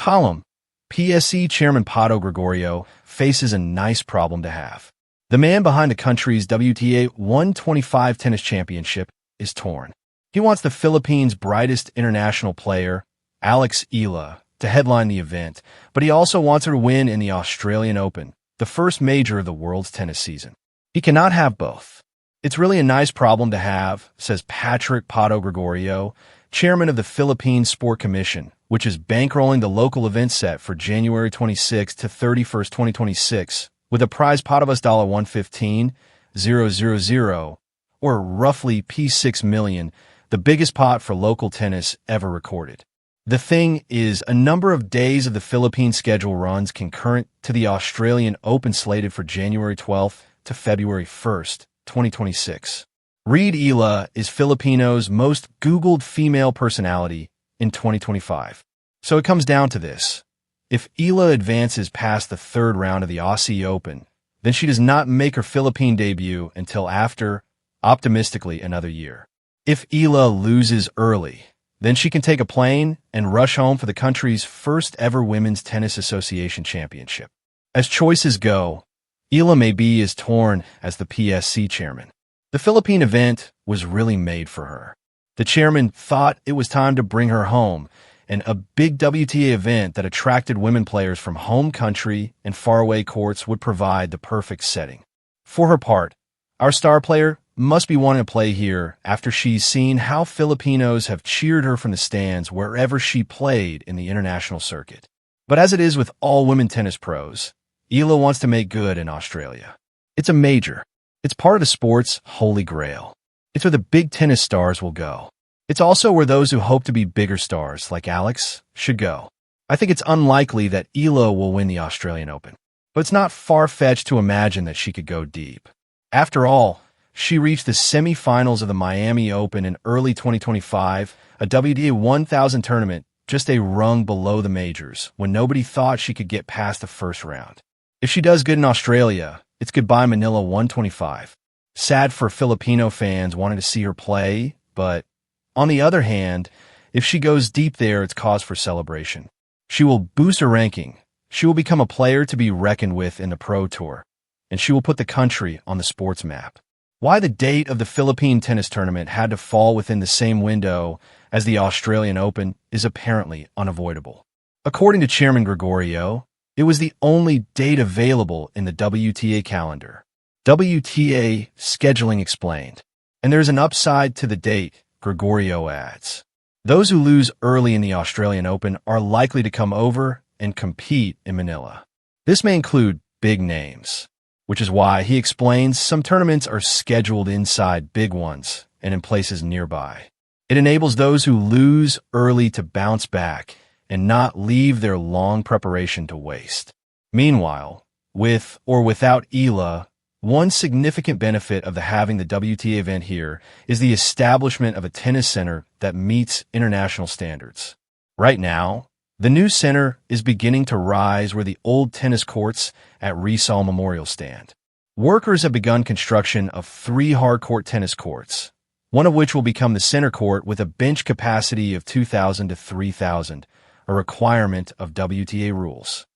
Column. PSC Chairman Pato Gregorio faces a nice problem to have. The man behind the country's WTA 125 tennis championship is torn. He wants the Philippines' brightest international player, Eala, to headline the event, but he also wants her to win in the Australian Open, the first major of the world's tennis season. He cannot have both. It's really a nice problem to have, says Pato Gregorio, chairman of the Philippine Sport Commission, which is bankrolling the local event set for January 26 to 31st, 2026, with a prize pot of $115,000, or roughly P6 million, the biggest pot for local tennis ever recorded. The thing is, a number of days of the Philippine schedule runs concurrent to the Australian Open slated for January 12th to February 1st, 2026. Eala is Filipino's most Googled female personality in 2025. So it comes down to this. If Eala advances past the third round of the Aussie Open, then she does not make her Philippine debut until after, optimistically, another year. If Eala loses early, then she can take a plane and rush home for the country's first ever Women's Tennis Association championship. As choices go, Eala may be as torn as the PSC chairman. The Philippine event was really made for her. The chairman thought it was time to bring her home, and a big WTA event that attracted women players from home country and faraway courts would provide the perfect setting. For her part, our star player must be wanting to play here after she's seen how Filipinos have cheered her from the stands wherever she played in the international circuit. But as it is with all women tennis pros, Eala wants to make good in Australia. It's a major. It's part of the sport's holy grail. It's where the big tennis stars will go. It's also where those who hope to be bigger stars, like Alex, should go. I think it's unlikely that Eala will win the Australian Open, but it's not far-fetched to imagine that she could go deep. After all, she reached the semifinals of the Miami Open in early 2025, a WTA 1000 tournament just a rung below the majors, when nobody thought she could get past the first round. If she does good in Australia, it's goodbye Manila 125. Sad for Filipino fans wanting to see her play, but on the other hand, if she goes deep there, it's cause for celebration. She will boost her ranking. She will become a player to be reckoned with in the Pro Tour, and she will put the country on the sports map. Why the date of the Philippine tennis tournament had to fall within the same window as the Australian Open is apparently unavoidable. According to Chairman Gregorio, it was the only date available in the WTA calendar. WTA scheduling explained. And there's an upside to the date, Gregorio adds. Those who lose early in the Australian Open are likely to come over and compete in Manila. This may include big names, which is why he explains some tournaments are scheduled inside big ones and in places nearby. It enables those who lose early to bounce back and not leave their long preparation to waste. Meanwhile, with or without Eala, one significant benefit of having the WTA event here is the establishment of a tennis center that meets international standards. Right now, the new center is beginning to rise where the old tennis courts at Rizal Memorial stand. Workers have begun construction of 3 hard-court tennis courts, one of which will become the center court with a bench capacity of 2,000 to 3,000, a requirement of WTA rules.